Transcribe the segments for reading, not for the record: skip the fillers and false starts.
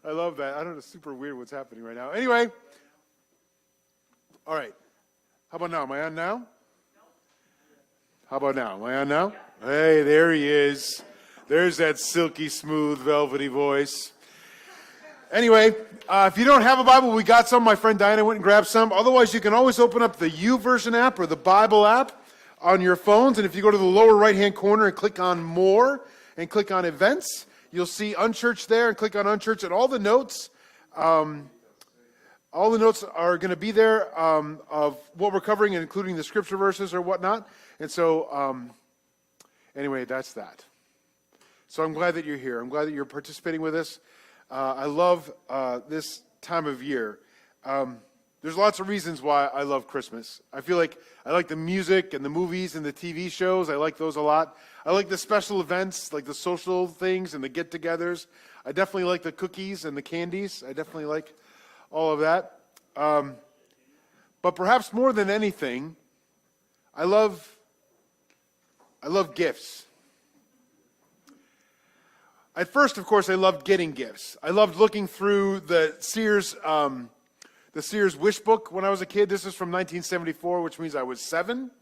I love that. I don't know, it's super weird what's happening right now. Anyway, all right. How about now? Am I on now? How about now? Am I on now? Hey, there he is. There's that silky smooth, velvety voice. Anyway, if you don't have a Bible, we got some. My friend Diana went and grabbed some. Otherwise, you can always open up the YouVersion app or the Bible app on your phones. And if you go to the lower right-hand corner and click on More and click on Events, you'll see Unchurched there, and click on Unchurched, and all the notes are going to be there of what we're covering, including the scripture verses or whatnot. And so, anyway, that's that. So I'm glad that you're here. I'm glad that you're participating with us. I love this time of year. There's lots of reasons why I love Christmas. I feel like I like the music and the movies and the TV shows. I like those a lot. I like the special events, like the social things and the get-togethers. I definitely like the cookies and the candies. I definitely like all of that. But perhaps more than anything, I love gifts. At first, of course, I loved getting gifts. I loved looking through the Sears Wish Book when I was a kid. This is from 1974, which means I was 7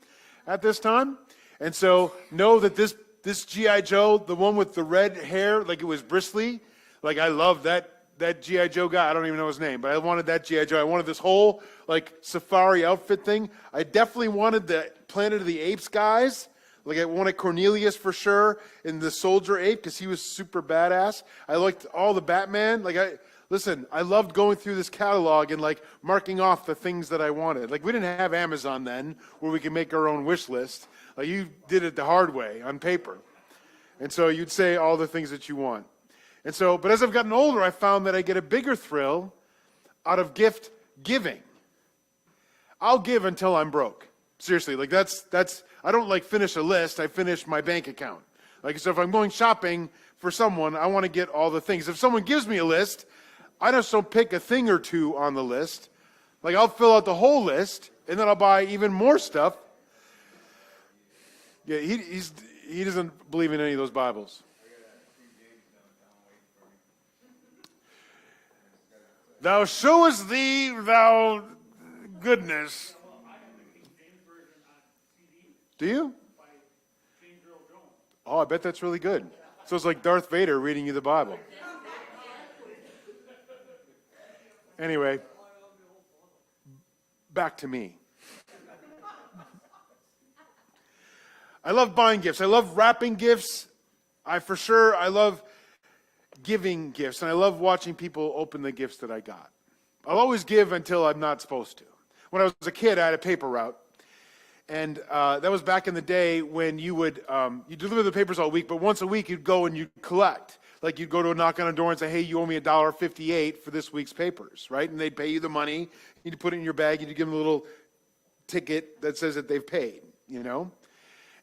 at this time. And so know that this G.I. Joe, the one with the red hair, like it was bristly, like I loved that G.I. Joe guy. I don't even know his name, but I wanted that G.I. Joe. I wanted this whole like safari outfit thing. I definitely wanted the Planet of the Apes guys. Like I wanted Cornelius for sure, and the soldier ape, because he was super badass. I liked all the Batman. I loved going through this catalog and like marking off the things that I wanted. Like we didn't have Amazon then, where we could make our own wish list. Like you did it the hard way on paper. And so you'd say all the things that you want. And so, but as I've gotten older, I found that I get a bigger thrill out of gift giving. I'll give until I'm broke. Seriously, like that's I don't like finish a list, I finish my bank account. Like, so if I'm going shopping for someone, I want to get all the things. If someone gives me a list, I just don't pick a thing or two on the list. Like, I'll fill out the whole list, and then I'll buy even more stuff. Yeah, he doesn't believe in any of those Bibles. Thou showest thee, thou goodness. Do you? Oh, I bet that's really good. So it's like Darth Vader reading you the Bible. Anyway, back to me. I love buying gifts. I love wrapping gifts. I love giving gifts. And I love watching people open the gifts that I got. I'll always give until I'm not supposed to. When I was a kid, I had a paper route. And that was back in the day when you would you deliver the papers all week, but once a week you'd go and you'd collect. Like you'd go to a knock on a door and say, hey, you owe me $1.58 for this week's papers, right? And they'd pay you the money. You'd put it in your bag. You'd give them a little ticket that says that they've paid, you know?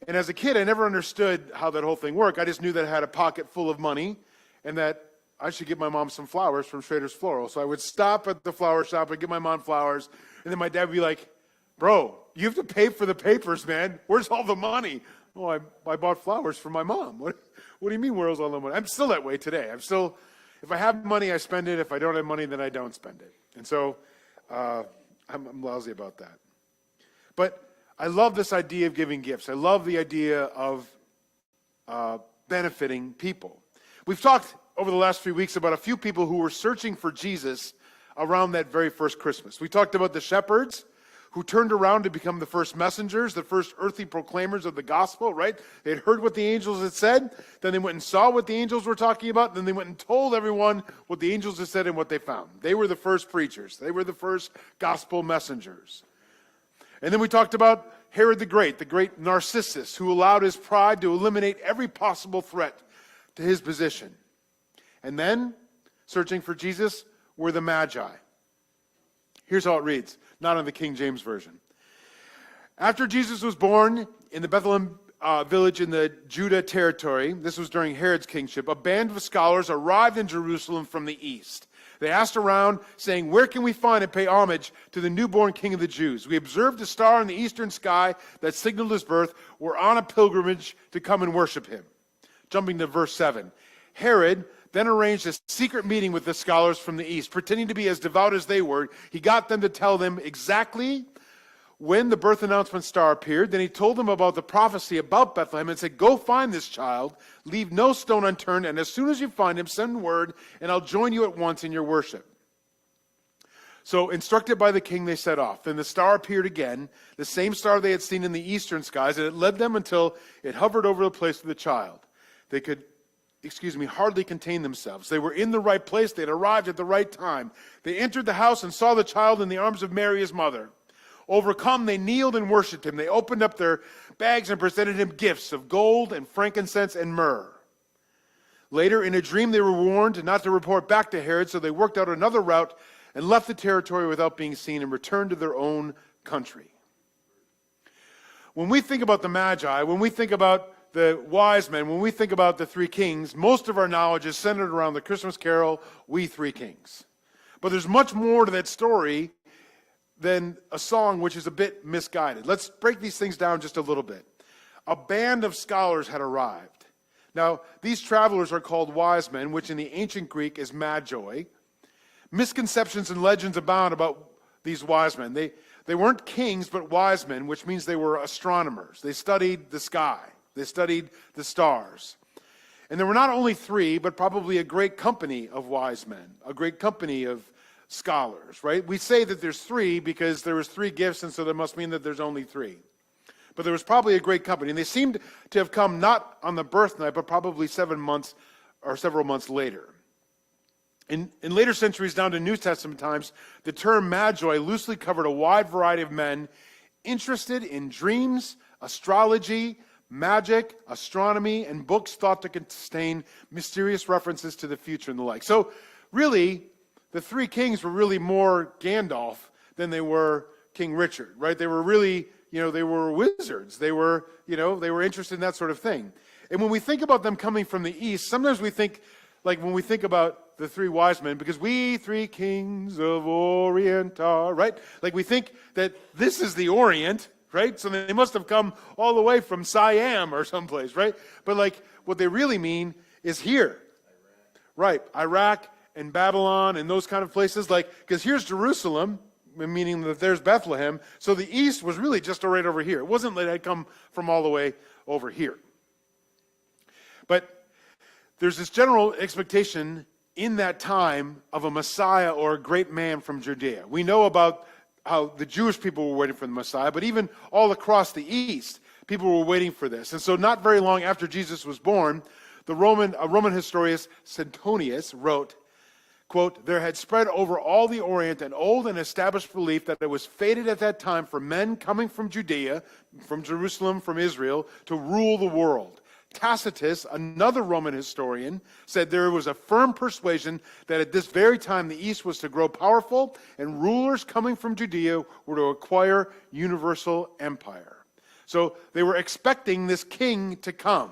And as a kid, I never understood how that whole thing worked. I just knew that I had a pocket full of money and that I should give my mom some flowers from Schrader's Floral. So I would stop at the flower shop and give my mom flowers. And then my dad would be like, bro, you have to pay for the papers, man. Where's all the money? Oh, I bought flowers for my mom. What do you mean, where's all the money? I'm still that way today. If I have money, I spend it. If I don't have money, then I don't spend it. And so I'm lousy about that. But I love this idea of giving gifts. I love the idea of benefiting people. We've talked over the last few weeks about a few people who were searching for Jesus around that very first Christmas. We talked about the shepherds who turned around to become the first messengers, the first earthly proclaimers of the gospel, right? They had heard what the angels had said, then they went and saw what the angels were talking about, then they went and told everyone what the angels had said and what they found. They were the first preachers. They were the first gospel messengers. And then we talked about Herod the great Narcissus, who allowed his pride to eliminate every possible threat to his position. And then, searching for Jesus, were the Magi. Here's how it reads, not in the King James Version. After Jesus was born in the Bethlehem village in the Judah territory, this was during Herod's kingship, a band of scholars arrived in Jerusalem from the east. They asked around, saying, "Where can we find and pay homage to the newborn King of the Jews? We observed a star in the eastern sky that signaled his birth. We're on a pilgrimage to come and worship him." Jumping to verse 7. Herod then arranged a secret meeting with the scholars from the east. Pretending to be as devout as they were, he got them to tell them exactly when the birth announcement star appeared. Then he told them about the prophecy about Bethlehem and said, "Go find this child, leave no stone unturned, and as soon as you find him, send word, and I'll join you at once in your worship." So, instructed by the king, they set off. Then the star appeared again, the same star they had seen in the eastern skies, and it led them until it hovered over the place of the child. They could hardly contain themselves. They were in the right place. They had arrived at the right time. They entered the house and saw the child in the arms of Mary, his mother. Overcome, they kneeled and worshipped him. They opened up their bags and presented him gifts of gold and frankincense and myrrh. Later, in a dream, they were warned not to report back to Herod, so they worked out another route and left the territory without being seen and returned to their own country. When we think about the Magi, when we think about the wise men, when we think about the three kings, most of our knowledge is centered around the Christmas carol, We Three Kings. But there's much more to that story than a song which is a bit misguided. Let's break these things down just a little bit. A band of scholars had arrived. Now, these travelers are called wise men, which in the ancient Greek is magi. Misconceptions and legends abound about these wise men. They weren't kings, but wise men, which means they were astronomers. They studied the sky. They studied the stars. And there were not only three, but probably a great company of wise men, a great company of scholars, right? We say that there's three because there was three gifts, and so that must mean that there's only three. But there was probably a great company. And they seemed to have come not on the birth night, but probably 7 months or several months later. In later centuries, down to New Testament times, the term magi loosely covered a wide variety of men interested in dreams, astrology, magic, astronomy, and books thought to contain mysterious references to the future and the like. So really, the three kings were really more Gandalf than they were King Richard, right? They were really, they were wizards. They were interested in that sort of thing. And when we think about them coming from the east, sometimes we think, like when we think about the three wise men, because we three kings of Orient are, right? Like we think that this is the Orient, right? So they must have come all the way from Siam or someplace, right? But like what they really mean is here. Right, Iraq and Babylon and those kind of places. Like, because here's Jerusalem, meaning that there's Bethlehem. So the east was really just right over here. It wasn't that I'd come from all the way over here. But there's this general expectation in that time of a Messiah or a great man from Judea. We know about how the Jewish people were waiting for the Messiah, but even all across the east, people were waiting for this. And so not very long after Jesus was born, a Roman historian, Suetonius, wrote, quote, "There had spread over all the Orient an old and established belief that it was fated at that time for men coming from Judea, from Jerusalem, from Israel, to rule the world. Tacitus, another Roman historian, said there was a firm persuasion that at this very time the East was to grow powerful and rulers coming from Judea were to acquire universal empire." So they were expecting this king to come.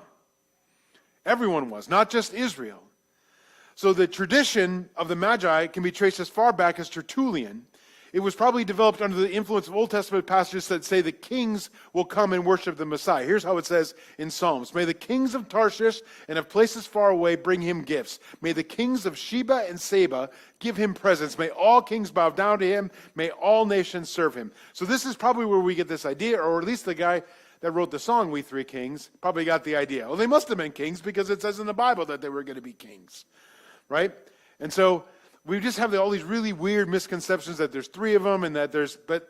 Everyone was, not just Israel. So the tradition of the Magi can be traced as far back as Tertullian. It was probably developed under the influence of Old Testament passages that say the kings will come and worship the Messiah. Here's how it says in Psalms. "May the kings of Tarshish and of places far away bring him gifts. May the kings of Sheba and Seba give him presents. May all kings bow down to him. May all nations serve him." So this is probably where we get this idea, or at least the guy that wrote the song, We Three Kings, probably got the idea. Well, they must have been kings because it says in the Bible that they were going to be kings. right? And so we just have all these really weird misconceptions that there's three of them and that but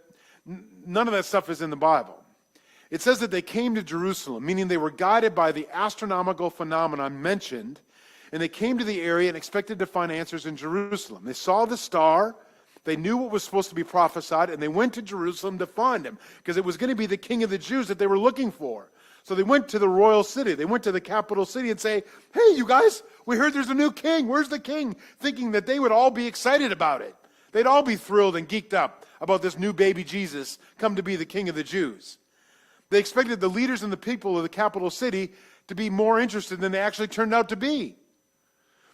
none of that stuff is in the Bible. It says that they came to Jerusalem, meaning they were guided by the astronomical phenomenon mentioned, and they came to the area and expected to find answers in Jerusalem. They saw the star, they knew what was supposed to be prophesied, and they went to Jerusalem to find him, because it was going to be the king of the Jews that they were looking for. So they went to the royal city, they went to the capital city and say, hey, you guys, we heard there's a new king, where's the king? Thinking that they would all be excited about it. They'd all be thrilled and geeked up about this new baby Jesus come to be the king of the Jews. They expected the leaders and the people of the capital city to be more interested than they actually turned out to be.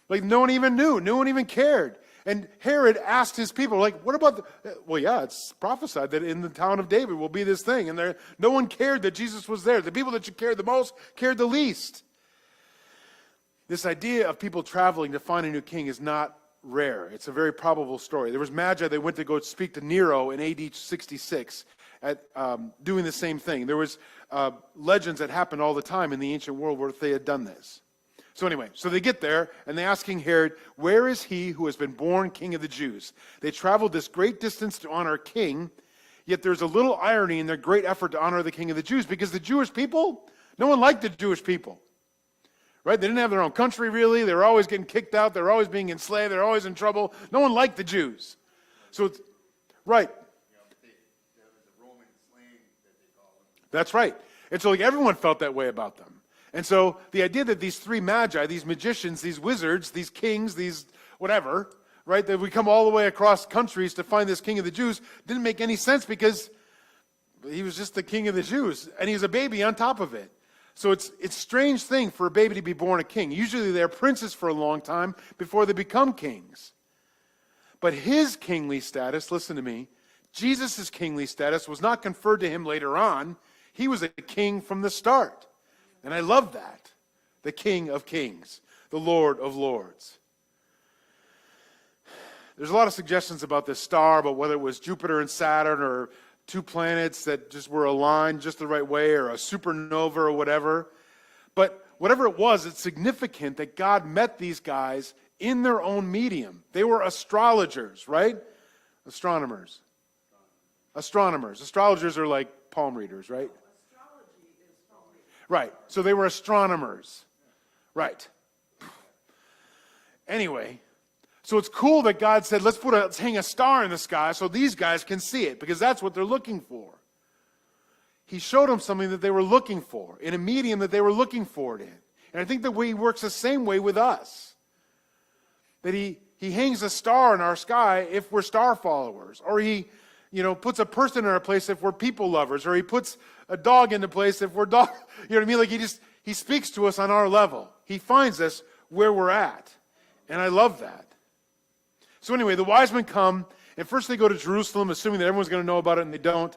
Like no one even knew, no one even cared. And Herod asked his people, like, what about well, yeah, it's prophesied that in the town of David will be this thing. And no one cared that Jesus was there. The people that you cared the most cared the least. This idea of people traveling to find a new king is not rare. It's a very probable story. There was Magi that went to go speak to Nero in AD 66 at doing the same thing. There was legends that happened all the time in the ancient world where they had done this. So anyway, so they get there and they ask King Herod, where is he who has been born king of the Jews? They traveled this great distance to honor a king, yet there's a little irony in their great effort to honor the king of the Jews, because the Jewish people, no one liked the Jewish people. Right? They didn't have their own country really. They were always getting kicked out. They were always being enslaved. They were always in trouble. No one liked the Jews. So it's, right. That's right. And so like everyone felt that way about them. And so the idea that these three magi, these magicians, these wizards, these kings, these whatever, right, that we come all the way across countries to find this king of the Jews didn't make any sense, because he was just the king of the Jews and he's a baby on top of it. So it's a strange thing for a baby to be born a king. Usually they're princes for a long time before they become kings. But his kingly status, listen to me, Jesus' kingly status was not conferred to him later on. He was a king from the start. And I love that. The King of Kings, the Lord of Lords. There's a lot of suggestions about this star, about whether it was Jupiter and Saturn or two planets that just were aligned just the right way, or a supernova or whatever. But whatever it was, it's significant that God met these guys in their own medium. They were astrologers, right? Astronomers. Astrologers are like palm readers, right? Right. So they were astronomers. Right. Anyway, so it's cool that God said, let's hang a star in the sky so these guys can see it, because that's what they're looking for. He showed them something that they were looking for, in a medium that they were looking for it in. And I think that he works the same way with us. That he hangs a star in our sky if we're star followers, or he puts a person in our place if we're people lovers, or he puts a dog into place if we're dog. You know what I mean? Like he speaks to us on our level. He finds us where we're at. And I love that. So anyway, the wise men come, and first they go to Jerusalem, assuming that everyone's going to know about it, and they don't.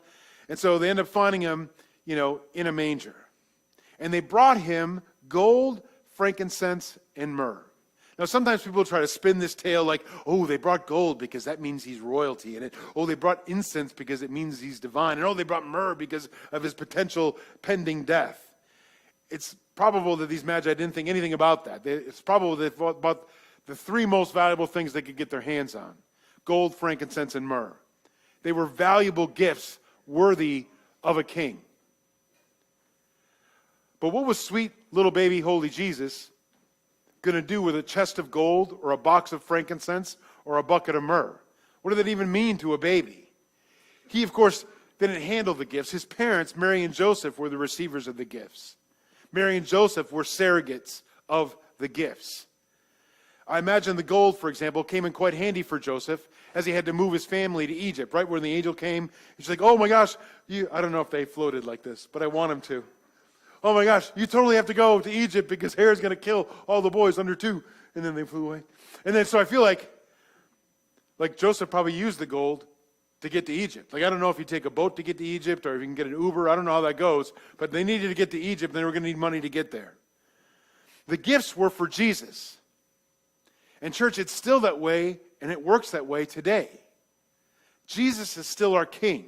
And so they end up finding him, in a manger. And they brought him gold, frankincense, and myrrh. Now, sometimes people try to spin this tale like, oh, they brought gold because that means he's royalty. And they brought incense because it means he's divine. And they brought myrrh because of his potential pending death. It's probable that these magi didn't think anything about that. It's probable that they thought about the three most valuable things they could get their hands on: gold, frankincense, and myrrh. They were valuable gifts worthy of a king. But what was sweet little baby holy Jesus going to do with a chest of gold or a box of frankincense or a bucket of myrrh? What did that even mean to a baby? He, of course, didn't handle the gifts. His parents, Mary and Joseph, were the receivers of the gifts. Mary and Joseph were surrogates of the gifts. I imagine the gold, for example, came in quite handy for Joseph as he had to move his family to Egypt, right? When the angel came, he's like, oh my gosh, I don't know if they floated like this, but I want him to. Oh my gosh, you totally have to go to Egypt because Herod's going to kill all the boys under 2. And then they flew away. And then so I feel like Joseph probably used the gold to get to Egypt. Like, I don't know if you take a boat to get to Egypt or if you can get an Uber. I don't know how that goes. But they needed to get to Egypt, and they were going to need money to get there. The gifts were for Jesus. And church, it's still that way, and it works that way today. Jesus is still our King.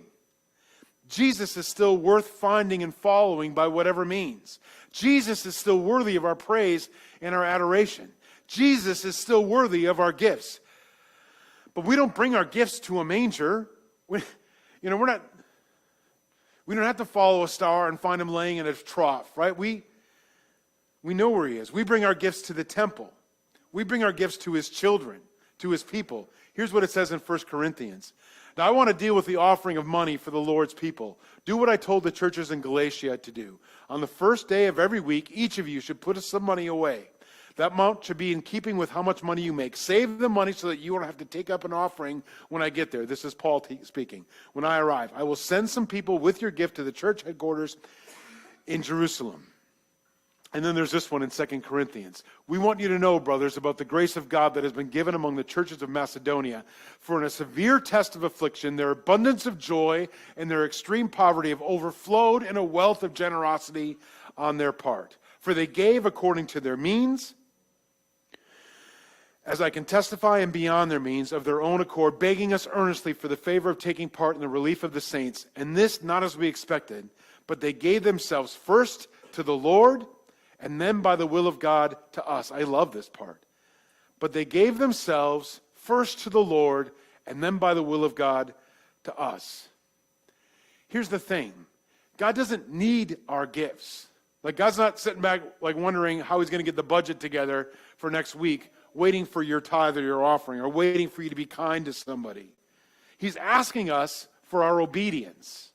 Jesus is still worth finding and following by whatever means. Jesus is still worthy of our praise and our adoration. Jesus is still worthy of our gifts. But we don't bring our gifts to a manger. We don't have to follow a star and find him laying in a trough, right? We know where he is. We bring our gifts to the temple. We bring our gifts to his children, to his people. Here's what it says in 1 Corinthians. Now, I want to deal with the offering of money for the Lord's people. Do what I told the churches in Galatia to do. On the first day of every week, each of you should put some money away. That amount should be in keeping with how much money you make. Save the money so that you won't have to take up an offering when I get there. This is Paul speaking. When I arrive, I will send some people with your gift to the church headquarters in Jerusalem. And then there's this one in 2 Corinthians. We want you to know, brothers, about the grace of God that has been given among the churches of Macedonia. For in a severe test of affliction, their abundance of joy and their extreme poverty have overflowed in a wealth of generosity on their part. For they gave according to their means, as I can testify, and beyond their means, of their own accord, begging us earnestly for the favor of taking part in the relief of the saints. And this not as we expected, but they gave themselves first to the Lord, and then by the will of God to us. I love this part. But they gave themselves first to the Lord, and then by the will of God to us. Here's the thing. God doesn't need our gifts. Like, God's not sitting back like wondering how he's going to get the budget together for next week, waiting for your tithe or your offering, or waiting for you to be kind to somebody. He's asking us for our obedience.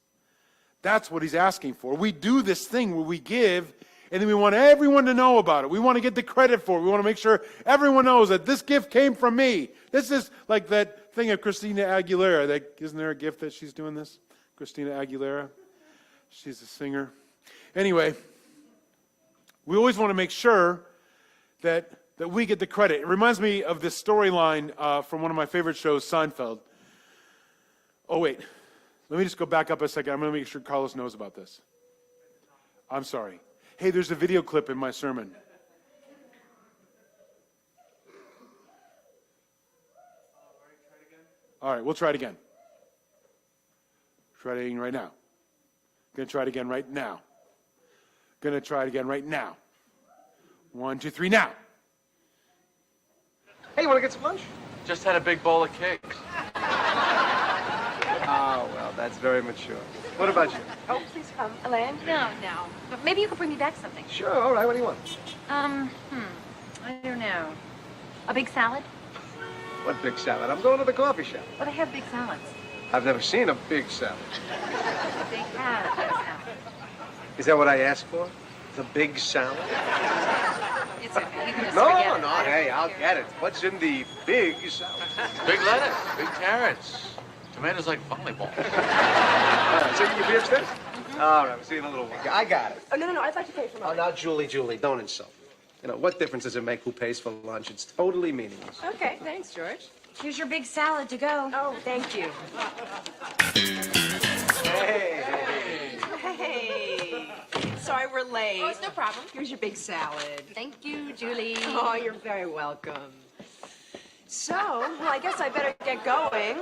That's what he's asking for. We do this thing where we give, and then we want everyone to know about it. We want to get the credit for it. We want to make sure everyone knows that this gift came from me. This is like that thing of Christina Aguilera. Isn't there a gift that she's doing this? Christina Aguilera. She's a singer. Anyway, we always want to make sure that we get the credit. It reminds me of this storyline from one of my favorite shows, Seinfeld. Oh, wait. Let me just go back up a second. I'm going to make sure Carlos knows about this. I'm sorry. Hey, there's a video clip in my sermon. All right, we'll try it again. Try it again right now. Going to try it again right now. Going to try it again right now. 1, 2, 3, now. Hey, you want to get some lunch? Just had a big bowl of cakes. Oh, well, that's very mature. What about you? Oh, please come. Elaine? No. But maybe you could bring me back something. Sure, all right, what do you want? I don't know. A big salad? What big salad? I'm going to the coffee shop. Well, they have big salads. I've never seen a big salad. They have a big salad. Is that what I asked for? The big salad? It's okay. You can just No, forget it. hey, I'll get it. What's in the big salad? Big lettuce, big carrots, tomatoes like volleyball. All right, so you be upstairs? All right, we'll see you in a little while. I got it. Oh, no, I'd like to pay for Oh, mine. now, Julie, don't insult me. You know, what difference does it make who pays for lunch? It's totally meaningless. Okay, thanks, George. Here's your big salad to go. Oh, thank you. Hey. Hey. Sorry we're late. Oh, it's no problem. Here's your big salad. Thank you, Julie. Oh, you're very welcome. So, well, I guess I better get going.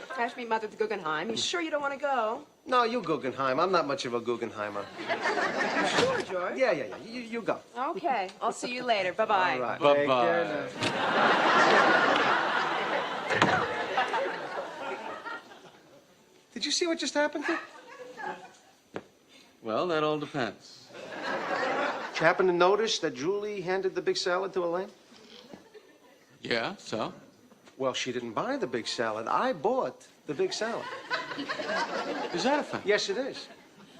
Crash meet Mother at the Guggenheim. You sure you don't want to go? No, you Guggenheim. I'm not much of a Guggenheimer. You sure, George? Yeah. You go. Okay, I'll see you later. Bye-bye. All right. Bye-bye. Take care now. Did you see what just happened to? Well, that all depends. Did you happen to notice that Julie handed the big salad to Elaine? Yeah, so? Well, she didn't buy the big salad. I bought the big salad. Is that a fact? Yes, it is.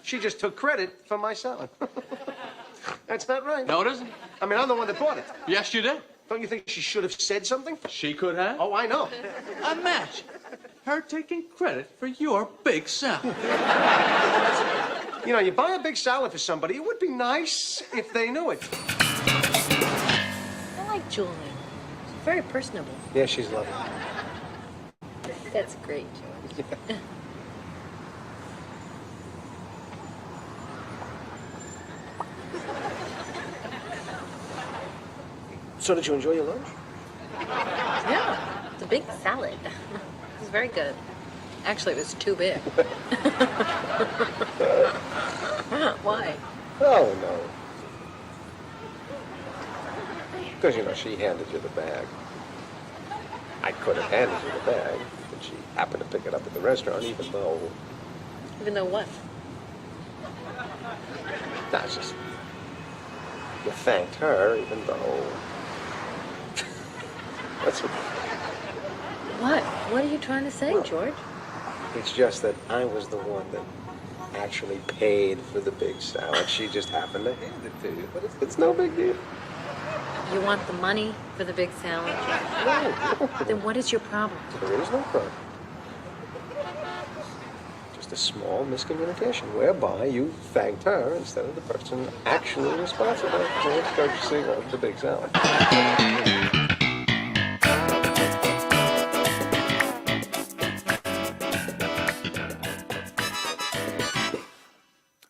She just took credit for my salad. That's not right. No, it isn't. I mean, I'm the one that bought it. Yes, you did. Don't you think she should have said something? She could have. Oh, I know. Imagine her taking credit for your big salad. You know, you buy a big salad for somebody, it would be nice if they knew it. I like Julie. She's very personable. Yeah, she's lovely. That's great, George. So did you enjoy your lunch? Yeah, it's a big salad. It was very good. Actually, it was too big. Why? Oh, no. Because, you know, she handed you the bag. I could have handed you the bag, but she happened to pick it up at the restaurant, even though... Even though what? That's just... You thanked her, even though... That's what... What? What are you trying to say, George? It's just that I was the one that actually paid for the big salad. She just happened to hand it to you, but it's no big deal. You want the money for the big salad? No. Then what is your problem? There is no problem. Just a small miscommunication whereby you thanked her instead of the person actually responsible for the purchasing of the big salad.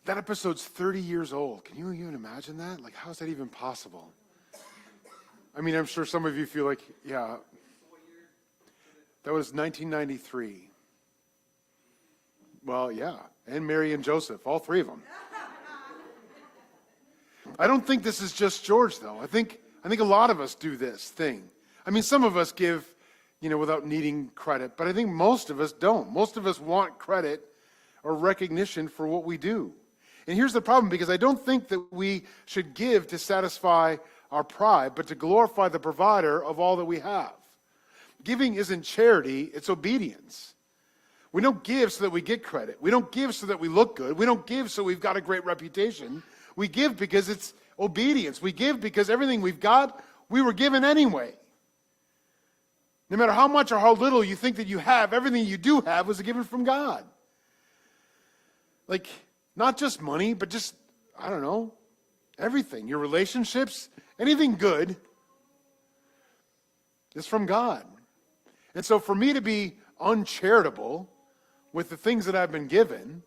That episode's 30 years old. Can you even imagine that? Like, how is that even possible? I mean, I'm sure some of you feel like, yeah, that was 1993. Well, yeah, and Mary and Joseph, all three of them. I don't think this is just George, though. I think a lot of us do this thing. I mean, some of us give, without needing credit, but I think most of us don't. Most of us want credit or recognition for what we do. And here's the problem, because I don't think that we should give to satisfy our pride, but to glorify the provider of all that we have. Giving isn't charity, it's obedience. We don't give so that we get credit. We don't give so that we look good. We don't give so we've got a great reputation. We give because it's obedience. We give because everything we've got, we were given anyway. No matter how much or how little you think that you have, everything you do have was given from God. Like, not just money, but just, I don't know, everything. Your relationships, anything good is from God. And so for me to be uncharitable with the things that I've been given,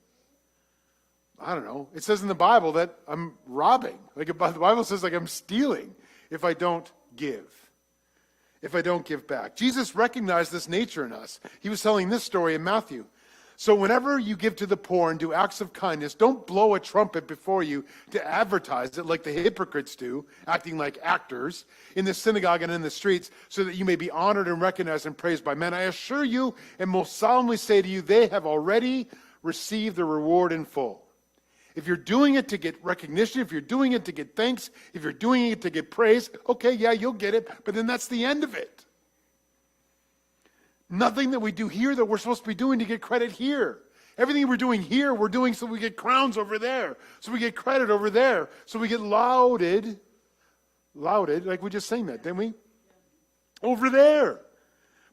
I don't know, it says in the Bible that I'm robbing. Like, the Bible says, like, I'm stealing if I don't give. If I don't give back. Jesus recognized this nature in us. He was telling this story in Matthew. So whenever you give to the poor and do acts of kindness, don't blow a trumpet before you to advertise it like the hypocrites do, acting like actors in the synagogue and in the streets, so that you may be honored and recognized and praised by men. I assure you and most solemnly say to you, they have already received the reward in full. If you're doing it to get recognition, if you're doing it to get thanks, if you're doing it to get praise, okay, yeah, you'll get it, but then that's the end of it. Nothing that we do here that we're supposed to be doing to get credit here. Everything we're doing here, we're doing so we get crowns over there, so we get credit over there, so we get lauded, like we just sang that, didn't we? Over there.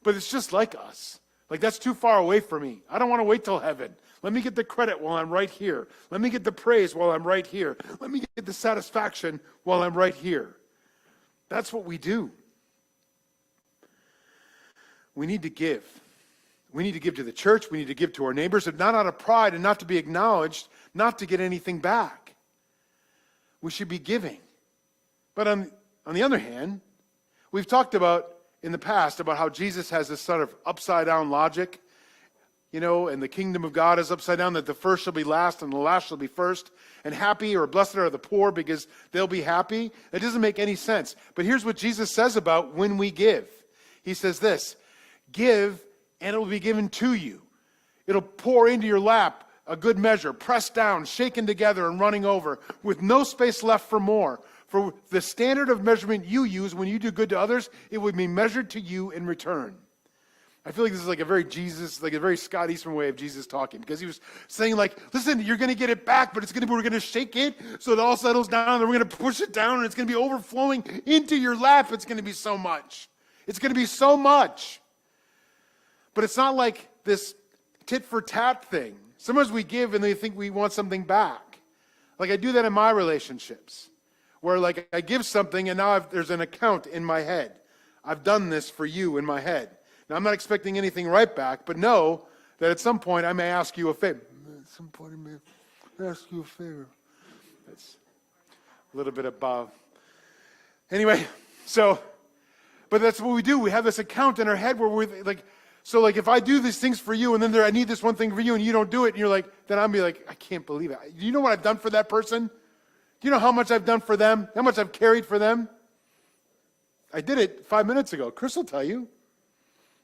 But it's just like us. Like, that's too far away for me. I don't want to wait till heaven. Let me get the credit while I'm right here. Let me get the praise while I'm right here. Let me get the satisfaction while I'm right here. That's what we do. We need to give. We need to give to the church. We need to give to our neighbors, but not out of pride and not to be acknowledged, not to get anything back. We should be giving. But on the other hand, we've talked about in the past about how Jesus has this sort of upside down logic, and the kingdom of God is upside down, that the first shall be last and the last shall be first, and happy or blessed are the poor because they'll be happy. It doesn't make any sense. But here's what Jesus says about when we give. He says this, give and it will be given to you. It'll pour into your lap a good measure, pressed down, shaken together, and running over, with no space left for more. For the standard of measurement you use when you do good to others, it would be measured to you in return. I feel like this is like a very Scott Eastman way of Jesus talking, because he was saying, like, listen, you're going to get it back, but we're going to shake it so it all settles down, and we're going to push it down, and it's going to be overflowing into your lap. It's going to be so much. It's going to be so much. But it's not like this tit for tat thing. Sometimes we give and they think we want something back. Like, I do that in my relationships, where, like, I give something and now there's an account in my head. I've done this for you in my head. Now, I'm not expecting anything right back, but know that at some point I may ask you a favor. At some point I may ask you a favor. That's a little bit above. Anyway, but that's what we do. We have this account in our head where we're like, so, like, if I do these things for you and then I need this one thing for you and you don't do it, and you're like, then I'll be like, I can't believe it. Do you know what I've done for that person? Do you know how much I've done for them? How much I've carried for them? I did it 5 minutes ago. Chris will tell you.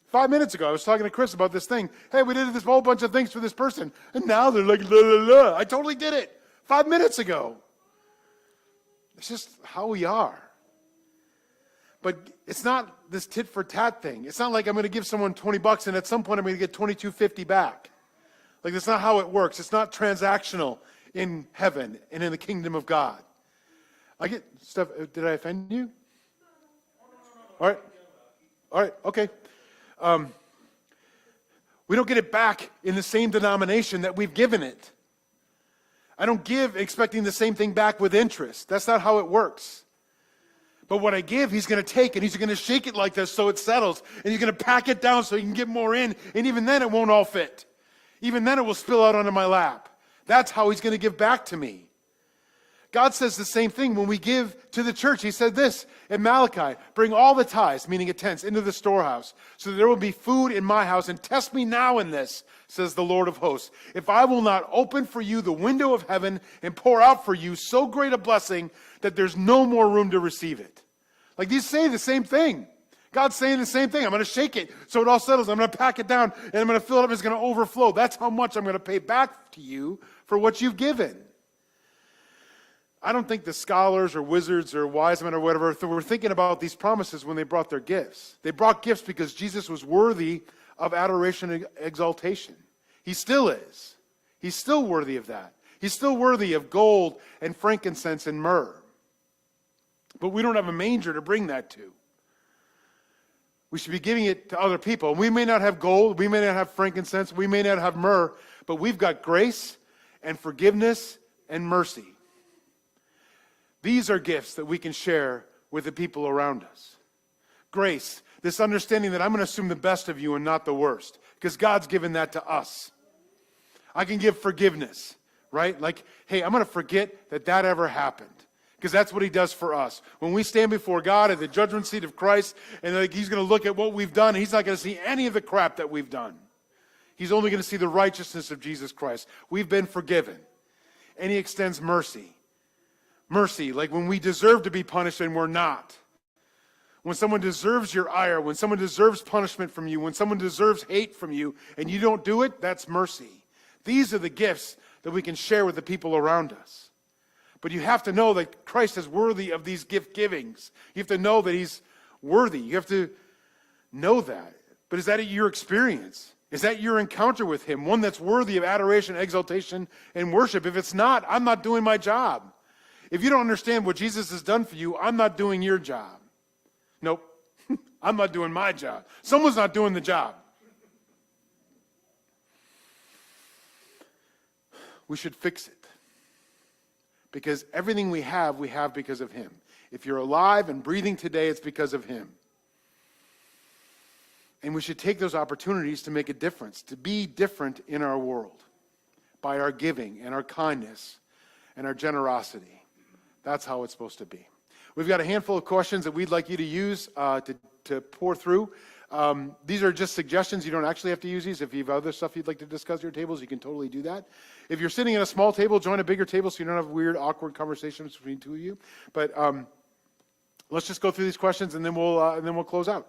5 minutes ago, I was talking to Chris about this thing. Hey, we did this whole bunch of things for this person. And now they're like, la, la, la. I totally did it 5 minutes ago. It's just how we are. But it's not this tit for tat thing. It's not like I'm going to give someone $20 and at some point I'm going to get $22.50 back. Like, that's not how it works. It's not transactional in heaven and in the kingdom of God. I get stuff. Did I offend you? All right. Okay. We don't get it back in the same denomination that we've given it. I don't give expecting the same thing back with interest. That's not how it works. But what I give, he's going to take and he's going to shake it like this so it settles. And he's going to pack it down so he can get more in. And even then it won't all fit. Even then it will spill out onto my lap. That's how he's going to give back to me. God says the same thing when we give to the church. He said this in Malachi, bring all the tithes, meaning a tenth, into the storehouse, so that there will be food in my house, and test me now in this, says the Lord of hosts. If I will not open for you the window of heaven and pour out for you so great a blessing that there's no more room to receive it. Like, these say the same thing. God's saying the same thing. I'm going to shake it so it all settles. I'm going to pack it down and I'm going to fill it up. It's going to overflow. That's how much I'm going to pay back to you for what you've given. I don't think the scholars or wizards or wise men or whatever were thinking about these promises when they brought their gifts. They brought gifts because Jesus was worthy of adoration and exaltation. He still is. He's still worthy of that. He's still worthy of gold and frankincense and myrrh. But we don't have a manger to bring that to. We should be giving it to other people. We may not have gold, we may not have frankincense, we may not have myrrh, but we've got grace and forgiveness and mercy. These are gifts that we can share with the people around us. Grace, this understanding that I'm going to assume the best of you and not the worst, because God's given that to us. I can give forgiveness, right? Like, hey, I'm going to forget that ever happened, because that's what he does for us. When we stand before God at the judgment seat of Christ, and like he's going to look at what we've done, and he's not going to see any of the crap that we've done. He's only going to see the righteousness of Jesus Christ. We've been forgiven. And he extends mercy. Mercy, like when we deserve to be punished and we're not. When someone deserves your ire, when someone deserves punishment from you, when someone deserves hate from you, and you don't do it, that's mercy. These are the gifts that we can share with the people around us. But you have to know that Christ is worthy of these gift givings. You have to know that he's worthy. You have to know that. But is that your experience? Is that your encounter with him? One that's worthy of adoration, exaltation, and worship? If it's not, I'm not doing my job. If you don't understand what Jesus has done for you, I'm not doing your job. Nope. I'm not doing my job. Someone's not doing the job. We should fix it. Because everything we have because of him. If you're alive and breathing today, it's because of him. And we should take those opportunities to make a difference, to be different in our world by our giving and our kindness and our generosity. That's how it's supposed to be. We've got a handful of questions that we'd like you to use to pour through. These are just suggestions. You don't actually have to use these. If you have other stuff you'd like to discuss at your tables, you can totally do that. If you're sitting at a small table, join a bigger table so you don't have weird, awkward conversations between two of you. But let's just go through these questions and then we'll close out.